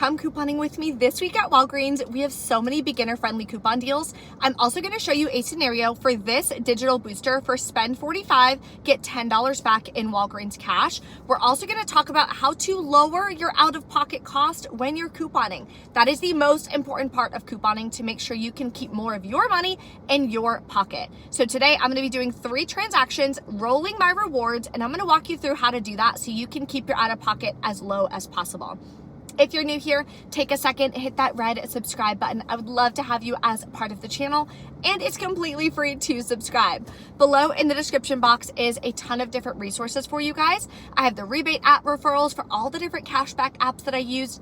come couponing with me this week at Walgreens. We have so many beginner-friendly coupon deals. I'm also going to show you a scenario for this digital booster for spend $45, get $10 back in Walgreens cash. We're also going to talk about how to lower your out-of-pocket cost when you're couponing. That is the most important part of couponing to make sure you can keep more of your money in your pocket. So today I'm going to be doing 3 transactions, rolling my rewards, and I'm going to walk you through how to do that so you can keep your out-of-pocket as low as possible. If you're new here, take a second, hit that red subscribe button. I would love to have you as part of the channel, and it's completely free to subscribe. Below in the description box is a ton of different resources for you guys. I have the Rebate app referrals for all the different cashback apps that I use.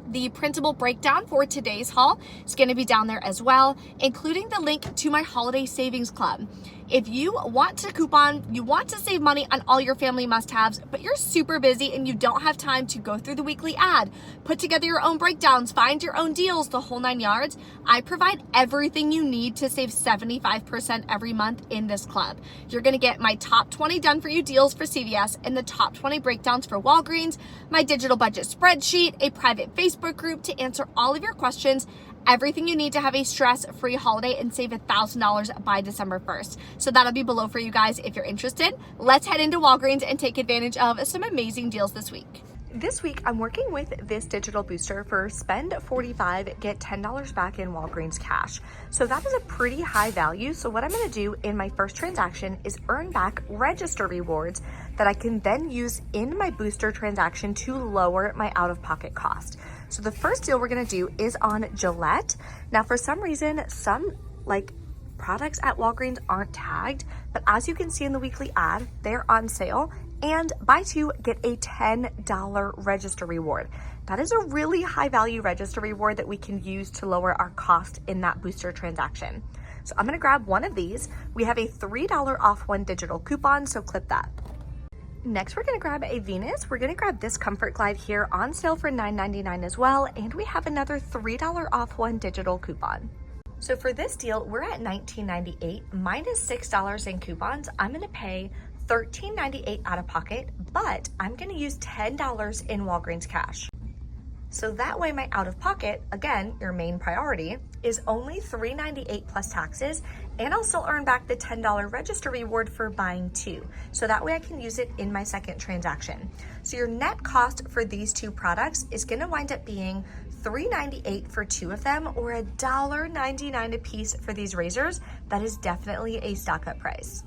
The printable breakdown for today's haul is going to be down there as well, including the link to my holiday savings club. If you want to coupon, you want to save money on all your family must-haves, but you're super busy and you don't have time to go through the weekly ad, put together your own breakdowns, find your own deals, the whole 9 yards, I provide everything you need to save 75% every month in this club. You're going to get my top 20 done for you deals for CVS and the top 20 breakdowns for Walgreens, my digital budget spreadsheet, a private Facebook group to answer all of your questions, everything you need to have a stress-free holiday and save $1,000 by December 1st. So that'll be below for you guys if you're interested. Let's head into Walgreens and take advantage of some amazing deals this week. This week, I'm working with this digital booster for spend $45, get $10 back in Walgreens cash. So that is a pretty high value. So what I'm gonna do in my first transaction is earn back register rewards that I can then use in my booster transaction to lower my out-of-pocket cost. So the first deal we're gonna do is on Gillette. Now, for some reason, some products at Walgreens aren't tagged, but as you can see in the weekly ad, they're on sale and buy 2, get a $10 register reward. That is a really high value register reward that we can use to lower our cost in that booster transaction. So I'm gonna grab one of these. We have a $3 off one digital coupon, so clip that. Next, we're gonna grab a Venus. We're gonna grab this Comfort Glide here on sale for $9.99 as well, and we have another $3 off one digital coupon. So for this deal, we're at $19.98 minus $6 in coupons. I'm gonna pay $13.98 out of pocket, but I'm gonna use $10 in Walgreens cash. So that way my out of pocket, again, your main priority, is only $3.98 plus taxes, and I'll still earn back the $10 register reward for buying 2. So that way I can use it in my second transaction. So your net cost for these 2 products is gonna wind up being $3.98 for 2 of them, or $1.99 a piece for these razors. That is definitely a stock up price.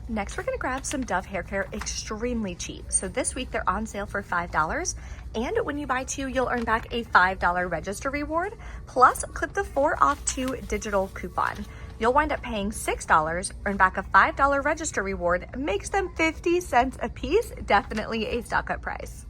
Next, we're gonna grab some Dove hair care extremely cheap. So this week they're on sale for $5, and when you buy 2, you'll earn back a $5 register reward, plus clip the 4 off 2 digital coupon. You'll wind up paying $6, earn back a $5 register reward, makes them 50 cents a piece, definitely a stock up price.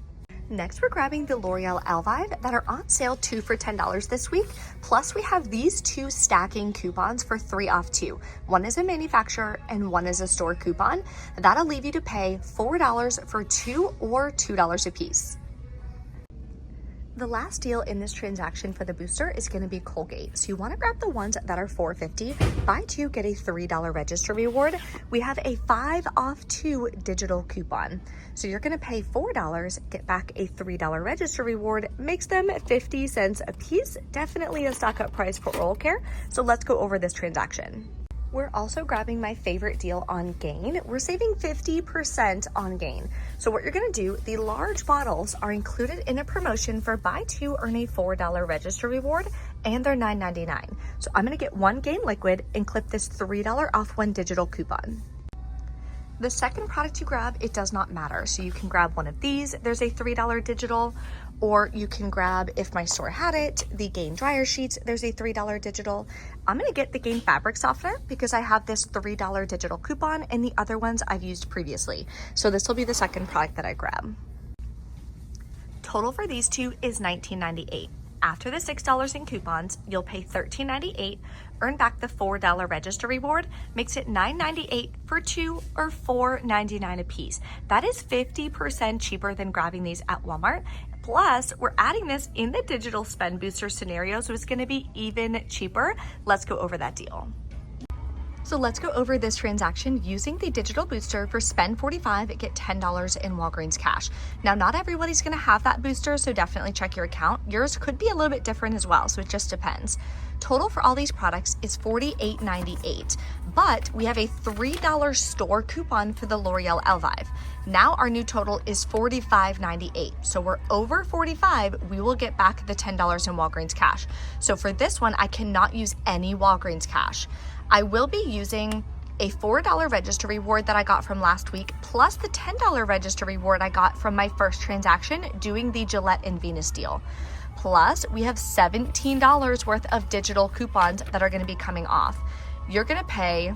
Next, we're grabbing the L'Oreal Elvive that are on sale 2 for $10 this week. Plus, we have these 2 stacking coupons for 3 off 2. One is a manufacturer and one is a store coupon. That'll leave you to pay $4 for 2 or $2 a piece. The last deal in this transaction for the booster is going to be Colgate. So you want to grab the ones that are $4.50. Buy 2, get a $3 register reward. We have a 5 off 2 digital coupon. So you're going to pay $4, get back a $3 register reward, makes them 50 cents a piece. Definitely a stock up price for oral care. So let's go over this transaction. We're also grabbing my favorite deal on Gain. We're saving 50% on Gain. So what you're gonna do, the large bottles are included in a promotion for buy 2, earn a $4 register reward, and they're $9.99. So I'm gonna get 1 Gain liquid and clip this $3 off 1 digital coupon. The second product you grab, it does not matter. So you can grab one of these, there's a $3 digital, or you can grab, if my store had it, the Gain dryer sheets, there's a $3 digital. I'm gonna get the Gain fabric softener because I have this $3 digital coupon and the other ones I've used previously. So this will be the second product that I grab. Total for these 2 is $19.98. After the $6 in coupons, you'll pay $13.98, earn back the $4 register reward, makes it $9.98 for 2 or $4.99 a piece. That is 50% cheaper than grabbing these at Walmart. Plus, we're adding this in the digital spend booster scenario, so it's gonna be even cheaper. Let's go over that deal. So let's go over this transaction using the digital booster for spend $45, get $10 in Walgreens cash. Now, not everybody's gonna have that booster, so definitely check your account. Yours could be a little bit different as well, so it just depends. Total for all these products is $48.98, but we have a $3 store coupon for the L'Oreal Elvive. Now our new total is $45.98. So we're over $45, we will get back the $10 in Walgreens cash. So for this one, I cannot use any Walgreens cash. I will be using a $4 register reward that I got from last week, plus the $10 register reward I got from my first transaction doing the Gillette and Venus deal. Plus, we have $17 worth of digital coupons that are gonna be coming off. You're gonna pay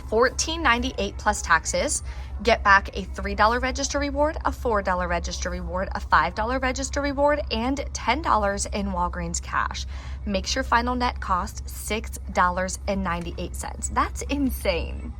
$14.98 plus taxes, get back a $3 register reward, a $4 register reward, a $5 register reward, and $10 in Walgreens cash. Makes your final net cost $6.98. That's insane.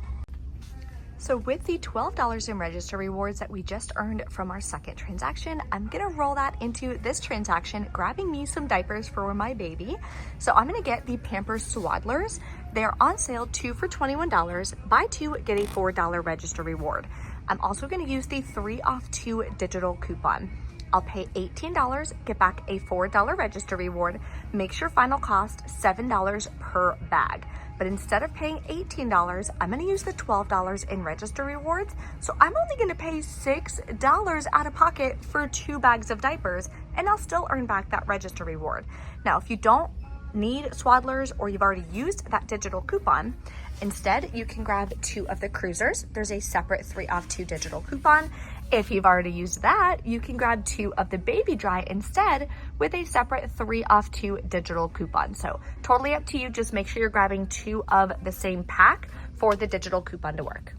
So with the $12 in register rewards that we just earned from our second transaction, I'm gonna roll that into this transaction, grabbing me some diapers for my baby. So I'm gonna get the Pampers Swaddlers. They're on sale 2 for $21. Buy 2, get a $4 register reward. I'm also gonna use the 3 off 2 digital coupon. I'll pay $18, get back a $4 register reward, makes your final cost $7 per bag. But instead of paying $18, I'm gonna use the $12 in register rewards. So I'm only gonna pay $6 out of pocket for 2 bags of diapers, and I'll still earn back that register reward. Now, if you don't need Swaddlers or you've already used that digital coupon, instead you can grab 2 of the cruisers. There's a separate 3 off 2 digital coupon. If you've already used that, you can grab 2 of the baby dry instead with a separate 3 off 2 digital coupon. So totally up to you. Just make sure you're grabbing 2 of the same pack for the digital coupon to work.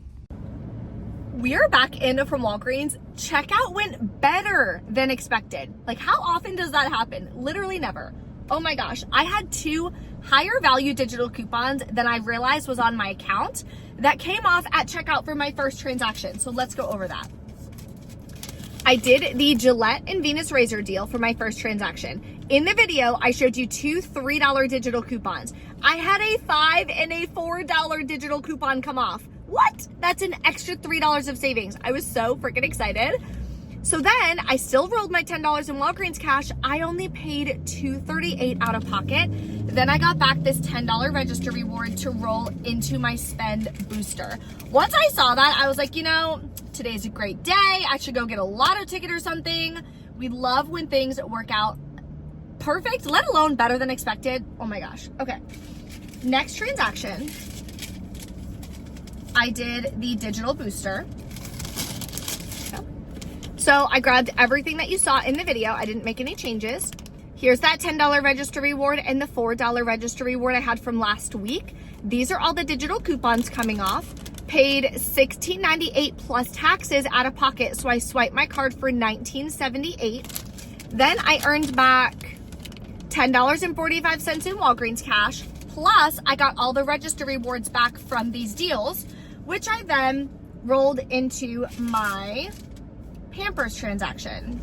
We are back in from Walgreens. Checkout went better than expected. Like, how often does that happen? Literally never. Oh my gosh, I had 2 higher value digital coupons than I realized was on my account that came off at checkout for my first transaction. So let's go over that. I did the Gillette and Venus razor deal for my first transaction. In the video, I showed you 2 $3 digital coupons. I had a $5 and a $4 digital coupon come off. What? That's an extra $3 of savings. I was so freaking excited. So then I still rolled my $10 in Walgreens cash. I only paid $2.38 out of pocket. Then I got back this $10 register reward to roll into my spend booster. Once I saw that, I was like, you know, today's a great day. I should go get a lotto ticket or something. We love when things work out perfect, let alone better than expected. Oh my gosh. Okay. Next transaction, I did the digital booster. So I grabbed everything that you saw in the video. I didn't make any changes. Here's that $10 register reward and the $4 register reward I had from last week. These are all the digital coupons coming off. Paid $16.98 plus taxes out of pocket. So I swiped my card for $19.78. Then I earned back $10.45 in Walgreens cash. Plus I got all the register rewards back from these deals, which I then rolled into my Pampers transaction.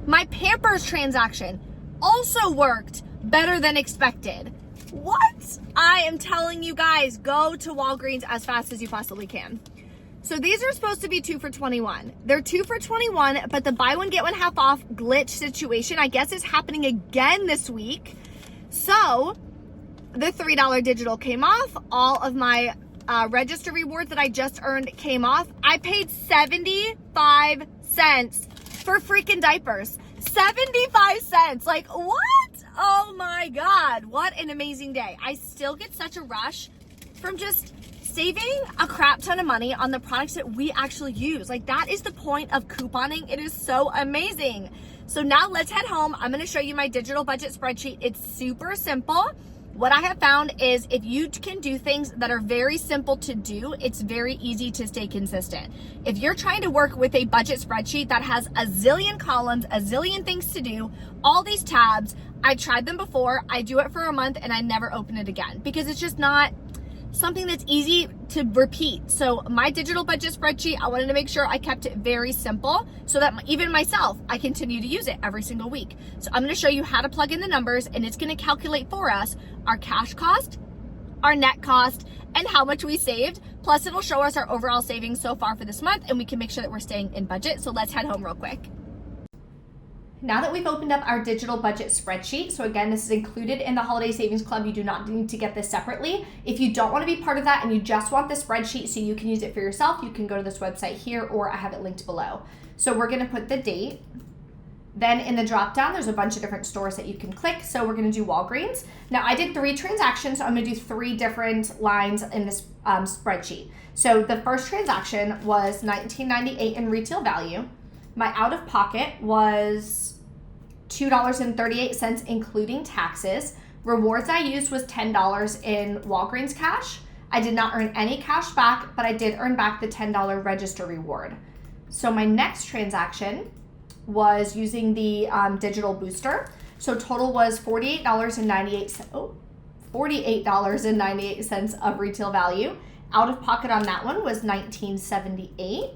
My Pampers transaction also worked better than expected. What? I am telling you guys, go to Walgreens as fast as you possibly can. So these are supposed to be 2 for $21. They're 2 for $21, but the buy one, get one half off glitch situation, I guess, is happening again this week. So the $3 digital came off. All of my register rewards that I just earned came off. I paid 75 cents for freaking diapers. 75 cents. Like, what? Oh my God. What an amazing day. I still get such a rush from just saving a crap ton of money on the products that we actually use. Like, that is the point of couponing. It is so amazing. So now let's head home. I'm going to show you my digital budget spreadsheet. It's super simple. What I have found is if you can do things that are very simple to do, it's very easy to stay consistent. If you're trying to work with a budget spreadsheet that has a zillion columns, a zillion things to do, all these tabs, I tried them before, I do it for a month and I never open it again because it's just not something that's easy to repeat. So my digital budget spreadsheet, I wanted to make sure I kept it very simple so that even myself, I continue to use it every single week. So I'm gonna show you how to plug in the numbers, and it's gonna calculate for us our cash cost, our net cost, and how much we saved. Plus it'll show us our overall savings so far for this month, and we can make sure that we're staying in budget. So let's head home real quick. Now that we've opened up our digital budget spreadsheet, so again, this is included in the Holiday Savings Club. You do not need to get this separately. If you don't want to be part of that and you just want the spreadsheet so you can use it for yourself, you can go to this website here, or I have it linked below. So we're going to put the date. Then in the drop down, there's a bunch of different stores that you can click. So we're going to do Walgreens. Now I did 3 transactions, so I'm going to do 3 different lines in this spreadsheet. So the first transaction was $19.98 in retail value. My out of pocket was $2.38 including taxes. Rewards I used was $10 in Walgreens cash. I did not earn any cash back, but I did earn back the $10 register reward. So my next transaction was using the digital booster. So total was $48.98 of retail value. Out of pocket on that one was $19.78.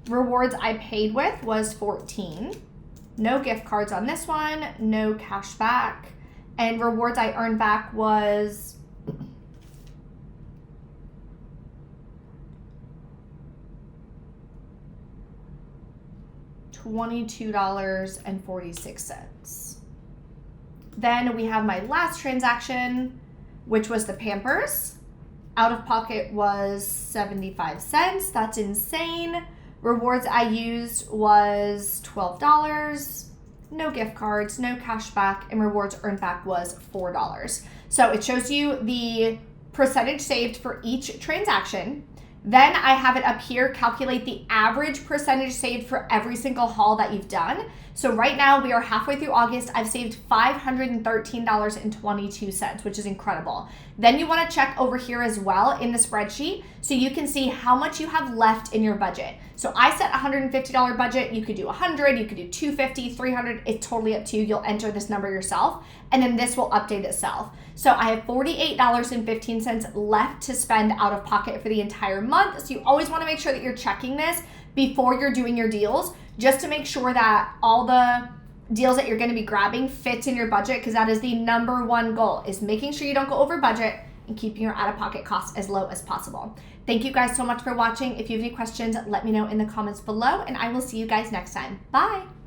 Rewards I paid with was $14. No gift cards on this one, no cash back. And rewards I earned back was $22.46. Then we have my last transaction, which was the Pampers. Out of pocket was 75 cents. That's insane. Rewards I used was $12. No gift cards, no cash back, and rewards earned back was $4. So it shows you the percentage saved for each transaction. Then I have it up here, calculate the average percentage saved for every single haul that you've done. So right now we are halfway through August. I've saved $513.22, which is incredible. Then you want to check over here as well in the spreadsheet so you can see how much you have left in your budget. So I set a $150 budget. You could do 100, you could do 250, 300. It's totally up to you. You'll enter this number yourself, and then this will update itself. So I have $48.15 left to spend out of pocket for the entire month. So you always want to make sure that you're checking this before you're doing your deals, just to make sure that all the deals that you're going to be grabbing fit in your budget, because that is the number one goal, is making sure you don't go over budget and keeping your out-of-pocket costs as low as possible. Thank you guys so much for watching. If you have any questions, let me know in the comments below, and I will see you guys next time. Bye.